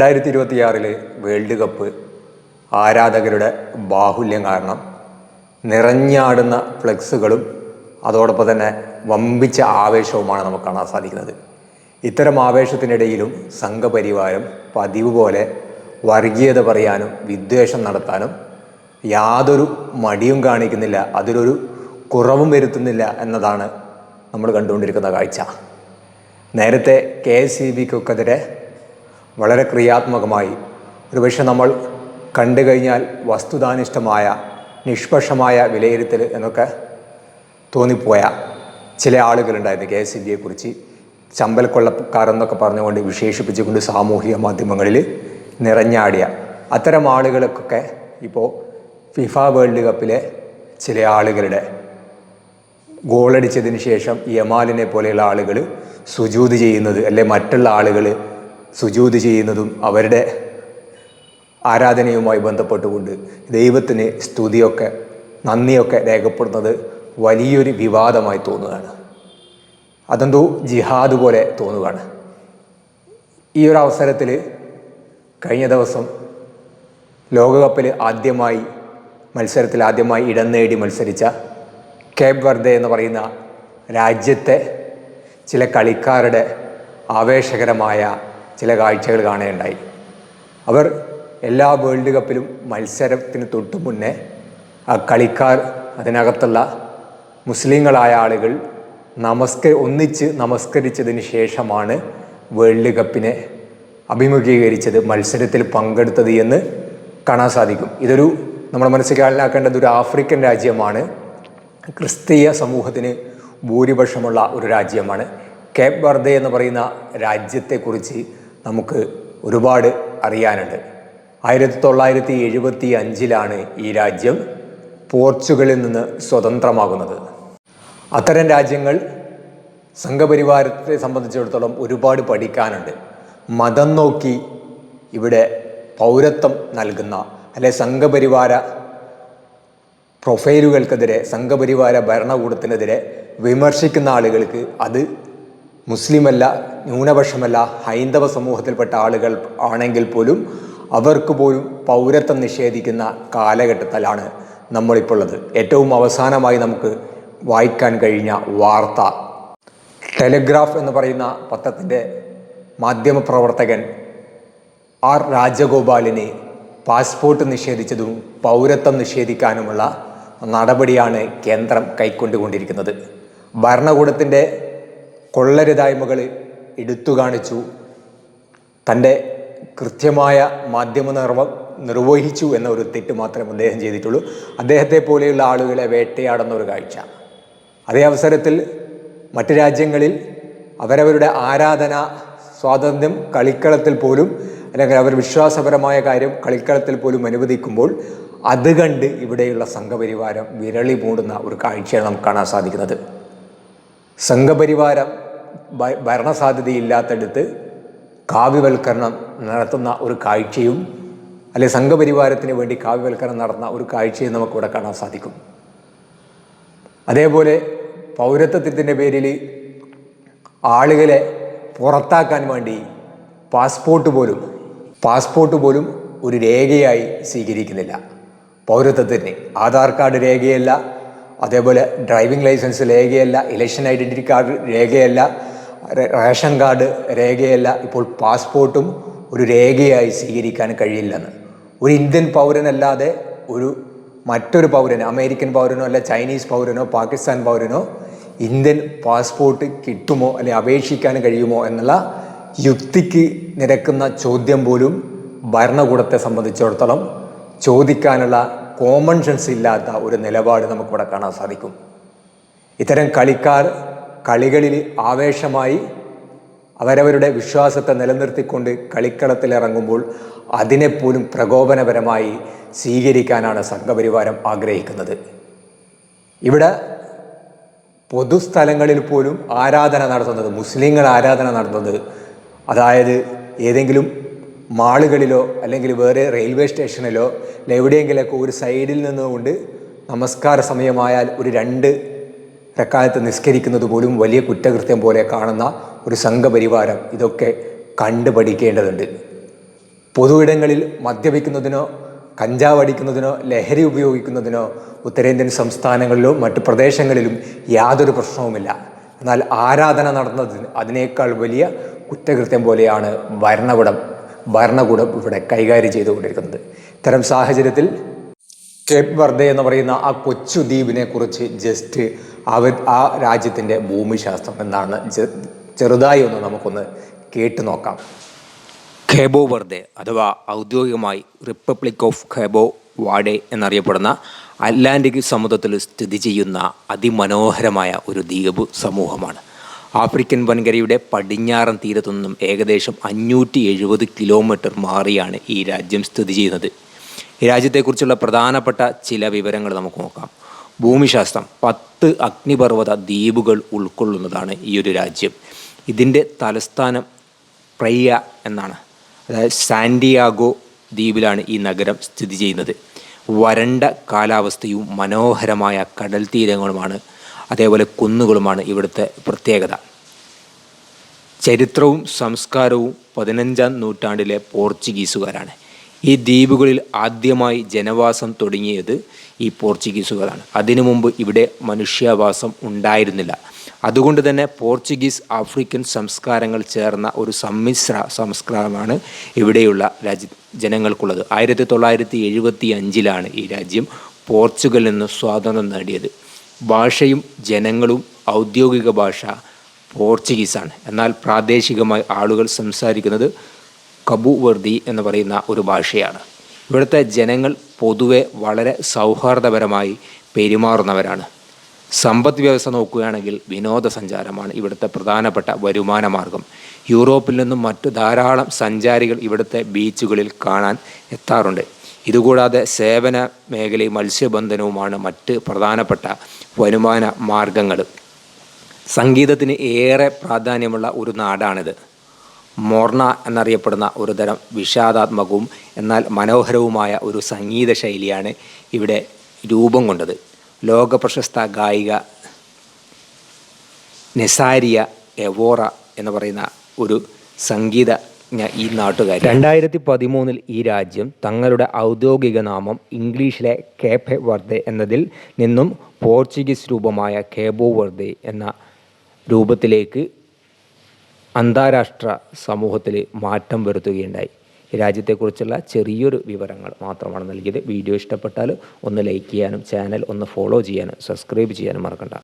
2026 world cup ആരാധകരുടെ ബാഹുല്യം കാരണം നിറഞ്ഞാടുന്ന ഫ്ലെക്സുകളും അതോടൊപ്പം തന്നെ വമ്പിച്ച ആവേശവുമാണ് നമുക്ക് കാണാൻ സാധിക്കുന്നത്. ഇത്തരം ആവേശത്തിനിടയിലും സംഘപരിവാരം പതിവ് പോലെ വർഗീയത പറയാനും വിദ്വേഷം നടത്താനും യാതൊരു മടിയും കാണിക്കുന്നില്ല, അതിലൊരു കുറവും വരുത്തുന്നില്ല എന്നതാണ് നമ്മൾ കണ്ടുകൊണ്ടിരിക്കുന്ന കാഴ്ച. നേരത്തെ KSEBക്കെതിരെ വളരെ ക്രിയാത്മകമായി ഒരുപക്ഷെ നമ്മൾ കണ്ടു കഴിഞ്ഞാൽ വസ്തുതാനിഷ്ഠമായ നിഷ്പക്ഷമായ വിലയിരുത്തൽ എന്നൊക്കെ തോന്നിപ്പോയ ചില ആളുകളുണ്ടായിരുന്നു. KSEBയെക്കുറിച്ച് ചമ്പൽക്കൊള്ളക്കാരെന്നൊക്കെ പറഞ്ഞുകൊണ്ട് വിശേഷിപ്പിച്ചുകൊണ്ട് സാമൂഹിക മാധ്യമങ്ങളിൽ നിറഞ്ഞാടിയ അത്തരം ആളുകൾക്കൊക്കെ ഇപ്പോൾ ഫിഫ വേൾഡ് കപ്പിലെ ചില ആളുകളുടെ ഗോളടിച്ചതിന് ശേഷം യമാലിനെ പോലെയുള്ള ആളുകൾ സുജൂദ് ചെയ്യുന്നത്, അല്ലെ മറ്റുള്ള ആളുകൾ സുജൂദ് ചെയ്യുന്നതും അവരുടെ ആരാധനയുമായി ബന്ധപ്പെട്ടുകൊണ്ട് ദൈവത്തിന് സ്തുതിയൊക്കെ നന്ദിയൊക്കെ രേഖപ്പെടുന്നത് വലിയൊരു വിവാദമായി തോന്നുകയാണ്. അതെന്തോ ജിഹാദ് പോലെ തോന്നുകയാണ്. ഈ ഒരു അവസരത്തിൽ കഴിഞ്ഞ ദിവസം ലോകകപ്പിൽ മത്സരത്തിൽ ആദ്യമായി ഇടം നേടി മത്സരിച്ച കേപ്പ് വെർദെ എന്ന് പറയുന്ന രാജ്യത്തെ ചില കളിക്കാരുടെ ആവേശകരമായ ചില കാഴ്ചകൾ കാണുകയുണ്ടായി. അവർ എല്ലാ വേൾഡ് കപ്പിലും മത്സരത്തിന് തൊട്ടു മുന്നേ ആ കളിക്കാർ അതിനകത്തുള്ള മുസ്ലിങ്ങളായ ആളുകൾ ഒന്നിച്ച് നമസ്കരിച്ചതിന് ശേഷമാണ് വേൾഡ് കപ്പിനെ അഭിമുഖീകരിച്ചത്, മത്സരത്തിൽ പങ്കെടുത്തത് എന്ന് കാണാൻ സാധിക്കും. ഇതൊരു നമ്മൾ മനസ്സിലാക്കേണ്ടത് ഒരു ആഫ്രിക്കൻ രാജ്യമാണ്, ക്രിസ്തീയ സമൂഹത്തിന് ഭൂരിപക്ഷമുള്ള ഒരു രാജ്യമാണ്. കേപ്പ് വെർദെ എന്ന് പറയുന്ന രാജ്യത്തെക്കുറിച്ച് നമുക്ക് ഒരുപാട് അറിയാനുണ്ട്. 1975 ഈ രാജ്യം പോർച്ചുഗലിൽ നിന്ന് സ്വതന്ത്രമാകുന്നത്. അത്തരം രാജ്യങ്ങൾ സംഘപരിവാരത്തെ സംബന്ധിച്ചിടത്തോളം ഒരുപാട് പഠിക്കാനുണ്ട്. മതം നോക്കി ഇവിടെ പൗരത്വം നൽകുന്ന അല്ലെ സംഘപരിവാര പ്രൊഫൈലുകൾക്കെതിരെ, സംഘപരിവാര ഭരണകൂടത്തിനെതിരെ വിമർശിക്കുന്ന ആളുകൾക്ക് അത് മുസ്ലിമല്ല, ന്യൂനപക്ഷമല്ല, ഹൈന്ദവ സമൂഹത്തിൽപ്പെട്ട ആളുകൾ ആണെങ്കിൽ പോലും അവർക്ക് പോലും പൗരത്വം നിഷേധിക്കുന്ന കാലഘട്ടത്തിലാണ് നമ്മളിപ്പോൾ ഉള്ളത്. ഏറ്റവും അവസാനമായി നമുക്ക് വായിക്കാൻ കഴിഞ്ഞ വാർത്ത, ടെലിഗ്രാഫ് എന്ന് പറയുന്ന പത്രത്തിൻ്റെ മാധ്യമപ്രവർത്തകൻ R രാജഗോപാലിന് പാസ്പോർട്ട് നിഷേധിച്ചതും പൗരത്വം നിഷേധിക്കാനുമുള്ള നടപടിയാണ് കേന്ദ്രം കൈക്കൊണ്ടുകൊണ്ടിരിക്കുന്നത്. ഭരണകൂടത്തിൻ്റെ കൊള്ളരുതായ്മകൾ എടുത്തു കാണിച്ചു, തൻ്റെ കൃത്യമായ മാധ്യമ നിർവഹിച്ചു എന്ന ഒരു തെറ്റ് മാത്രമേ അദ്ദേഹം ചെയ്തിട്ടുള്ളൂ. അദ്ദേഹത്തെ പോലെയുള്ള ആളുകളെ വേട്ടയാടുന്ന ഒരു കാഴ്ച. അതേ അവസരത്തിൽ മറ്റ് രാജ്യങ്ങളിൽ അവരവരുടെ ആരാധന സ്വാതന്ത്ര്യം കളിക്കളത്തിൽ പോലും, അല്ലെങ്കിൽ അവർ വിശ്വാസപരമായ കാര്യം കളിക്കളത്തിൽ പോലും അനുവദിക്കുമ്പോൾ അത് കണ്ട് ഇവിടെയുള്ള സംഘപരിവാരം വിരളി മൂടുന്ന ഒരു കാഴ്ചയാണ് നമുക്ക് കാണാൻ സാധിക്കുന്നത്. സംഘപരിവാരം ഭരണസാധ്യതയില്ലാത്തടുത്ത് കാവ്യവൽക്കരണം നടത്തുന്ന ഒരു കാഴ്ചയും, അല്ലെങ്കിൽ സംഘപരിവാരത്തിന് വേണ്ടി കാവ്യവൽക്കരണം നടത്തുന്ന ഒരു കാഴ്ചയും നമുക്കിവിടെ കാണാൻ സാധിക്കും. അതേപോലെ പൗരത്വത്തിൻ്റെ പേരിൽ ആളുകളെ പുറത്താക്കാൻ വേണ്ടി പാസ്പോർട്ട് പോലും ഒരു രേഖയായി സ്വീകരിക്കുന്നില്ല. പൗരത്വത്തിന് ആധാർ കാർഡ് രേഖയല്ല, അതേപോലെ ഡ്രൈവിംഗ് ലൈസൻസ് രേഖയല്ല, ഇലക്ഷൻ ഐഡൻറ്റിറ്റി കാർഡ് രേഖയല്ല, റേഷൻ കാർഡ് രേഖയല്ല, ഇപ്പോൾ പാസ്പോർട്ടും ഒരു രേഖയായി സ്വീകരിക്കാൻ കഴിയില്ലെന്ന്. ഒരു ഇന്ത്യൻ പൗരനല്ലാതെ മറ്റൊരു പൗരന്, അമേരിക്കൻ പൗരനോ അല്ല ചൈനീസ് പൗരനോ പാകിസ്ഥാൻ പൗരനോ ഇന്ത്യൻ പാസ്പോർട്ട് കിട്ടുമോ അല്ലെ അപേക്ഷിക്കാൻ കഴിയുമോ എന്നുള്ള യുക്തിക്ക് നിരക്കുന്ന ചോദ്യം പോലും ഭരണകൂടത്തെ സംബന്ധിച്ചിടത്തോളം ചോദിക്കാനുള്ള കോമൺ സെൻസ് ഇല്ലാത്ത ഒരു നിലപാട് നമുക്കിവിടെ കാണാൻ സാധിക്കും. ഇത്തരം കളിക്കാർ കളികളിൽ ആവേശമായി അവരവരുടെ വിശ്വാസത്തെ നിലനിർത്തിക്കൊണ്ട് കളിക്കളത്തിലിറങ്ങുമ്പോൾ അതിനെപ്പോലും പ്രകോപനപരമായി സ്വീകരിക്കാനാണ് സംഘപരിവാരം ആഗ്രഹിക്കുന്നത്. ഇവിടെ പൊതുസ്ഥലങ്ങളിൽ പോലും ആരാധന നടത്തുന്നത്, മുസ്ലിങ്ങൾ ആരാധന നടത്തുന്നത്, അതായത് ഏതെങ്കിലും മാളുകളിലോ അല്ലെങ്കിൽ വേറെ റെയിൽവേ സ്റ്റേഷനിലോ എവിടെയെങ്കിലൊക്കെ ഒരു സൈഡിൽ നിന്നുകൊണ്ട് നമസ്കാര സമയമായാൽ ഒരു 2 റക്അത്ത് നിസ്കരിക്കുന്നത് പോലും വലിയ കുറ്റകൃത്യം പോലെ കാണുന്ന ഒരു സംഘപരിവാരം ഇതൊക്കെ കണ്ടുപഠിക്കേണ്ടതുണ്ട്. പൊതുവിടങ്ങളിൽ മദ്യപിക്കുന്നതിനോ കഞ്ചാവ് അടിക്കുന്നതിനോ ലഹരി ഉപയോഗിക്കുന്നതിനോ ഉത്തരേന്ത്യൻ സംസ്ഥാനങ്ങളിലോ മറ്റു പ്രദേശങ്ങളിലും യാതൊരു പ്രശ്നവുമില്ല. എന്നാൽ ആരാധന നടന്നതിന് അതിനേക്കാൾ വലിയ കുറ്റകൃത്യം പോലെയാണ് ഭരണകൂടം ഇവിടെ കൈകാര്യം ചെയ്തുകൊണ്ടിരിക്കുന്നത്. ഇത്തരം സാഹചര്യത്തിൽ കേപ്പ് വെർദെ എന്ന് പറയുന്ന ആ കൊച്ചു ദ്വീപിനെ കുറിച്ച് ജസ്റ്റ് ആ രാജ്യത്തിൻ്റെ ഭൂമിശാസ്ത്രം എന്താണ് ചെറുതായി ഒന്ന് നമുക്കൊന്ന് കേട്ടു നോക്കാം. കേബോ വെർദെ അഥവാ ഔദ്യോഗികമായി റിപ്പബ്ലിക് ഓഫ് കേബോ വാഡെ എന്നറിയപ്പെടുന്ന അറ്റ്ലാന്റിക് സമുദ്രത്തിൽ സ്ഥിതി ചെയ്യുന്ന അതിമനോഹരമായ ഒരു ദ്വീപ് സമൂഹമാണ്. ആഫ്രിക്കൻ വൻകരയുടെ പടിഞ്ഞാറൻ തീരത്തു നിന്നും ഏകദേശം 570 കിലോമീറ്റർ മാറിയാണ് ഈ രാജ്യം സ്ഥിതി ചെയ്യുന്നത്. ഈ രാജ്യത്തെക്കുറിച്ചുള്ള പ്രധാനപ്പെട്ട ചില വിവരങ്ങൾ നമുക്ക് നോക്കാം. ഭൂമിശാസ്ത്രം 10 അഗ്നിപർവ്വത ദ്വീപുകൾ ഉൾക്കൊള്ളുന്നതാണ് ഈ ഒരു രാജ്യം. ഇതിൻ്റെ തലസ്ഥാനം പ്രയ്യ എന്നാണ്, അതായത് സാന്റിയാഗോ ദ്വീപിലാണ് ഈ നഗരം സ്ഥിതി ചെയ്യുന്നത്. വരണ്ട കാലാവസ്ഥയും മനോഹരമായ കടൽ തീരങ്ങളുമാണ്, അതേപോലെ കുന്നുകളുമാണ് ഇവിടുത്തെ പ്രത്യേകത. ചരിത്രവും സംസ്കാരവും 15-ാം നൂറ്റാണ്ടിലെ പോർച്ചുഗീസുകാരാണ്. ഈ ദ്വീപുകളിൽ ആദ്യമായി ജനവാസം തുടങ്ങിയത് ഈ പോർച്ചുഗീസുകാരാണ്. അതിനു മുമ്പ് ഇവിടെ മനുഷ്യവാസം ഉണ്ടായിരുന്നില്ല. അതുകൊണ്ട് തന്നെ പോർച്ചുഗീസ് ആഫ്രിക്കൻ സംസ്കാരങ്ങൾ ചേർന്ന ഒരു സമ്മിശ്ര സംസ്കാരമാണ് ഇവിടെയുള്ള ജനങ്ങൾക്കുള്ളത്. 1975-ലാണ് ഈ രാജ്യം പോർച്ചുഗലിൽ നിന്ന് സ്വാതന്ത്ര്യം നേടിയത്. ഭാഷയും ജനങ്ങളും ഔദ്യോഗിക ഭാഷ പോർച്ചുഗീസാണ്. എന്നാൽ പ്രാദേശികമായി ആളുകൾ സംസാരിക്കുന്നത് കബു വെർദി എന്ന് പറയുന്ന ഒരു ഭാഷയാണ്. ഇവിടുത്തെ ജനങ്ങൾ പൊതുവെ വളരെ സൗഹാർദ്ദപരമായി പെരുമാറുന്നവരാണ്. സമ്പദ് വ്യവസ്ഥ നോക്കുകയാണെങ്കിൽ വിനോദസഞ്ചാരമാണ് ഇവിടുത്തെ പ്രധാനപ്പെട്ട വരുമാന മാർഗം. യൂറോപ്പിൽ നിന്നും മറ്റു ധാരാളം സഞ്ചാരികൾ ഇവിടുത്തെ ബീച്ചുകളിൽ കാണാൻ എത്താറുണ്ട്. ഇതുകൂടാതെ സേവന മേഖലയും മത്സ്യബന്ധനവുമാണ് മറ്റ് പ്രധാനപ്പെട്ട വരുമാന മാർഗങ്ങൾ. സംഗീതത്തിന് ഏറെ പ്രാധാന്യമുള്ള ഒരു നാടാണിത്. മോർണ എന്നറിയപ്പെടുന്ന ഒരു തരം വിഷാദാത്മകവും എന്നാൽ മനോഹരവുമായ ഒരു സംഗീത ശൈലിയാണ് ഇവിടെ രൂപം കൊണ്ടത്. ലോകപ്രശസ്ത ഗായിക നെസാരിയ എവോറ എന്ന് പറയുന്ന ഒരു സംഗീതജ്ഞ ഈ നാട്ടുകാർ. 2013 ഈ രാജ്യം തങ്ങളുടെ ഔദ്യോഗിക നാമം ഇംഗ്ലീഷിലെ കേപ്പ് വെർദെ എന്നതിൽ നിന്നും പോർച്ചുഗീസ് രൂപമായ കേബോ വെർദെ എന്ന രൂപത്തിലേക്ക് അന്താരാഷ്ട്ര സമൂഹത്തിൽ മാറ്റം വരുത്തുകയുണ്ടായി. ഈ രാജ്യത്തെക്കുറിച്ചുള്ള ചെറിയൊരു വിവരങ്ങൾ മാത്രമാണ് നൽകിയത്. വീഡിയോ ഇഷ്ടപ്പെട്ടാൽ ഒന്ന് ലൈക്ക് ചെയ്യാനും ചാനൽ ഒന്ന് ഫോളോ ചെയ്യാനും സബ്സ്ക്രൈബ് ചെയ്യാനും മറക്കണ്ട.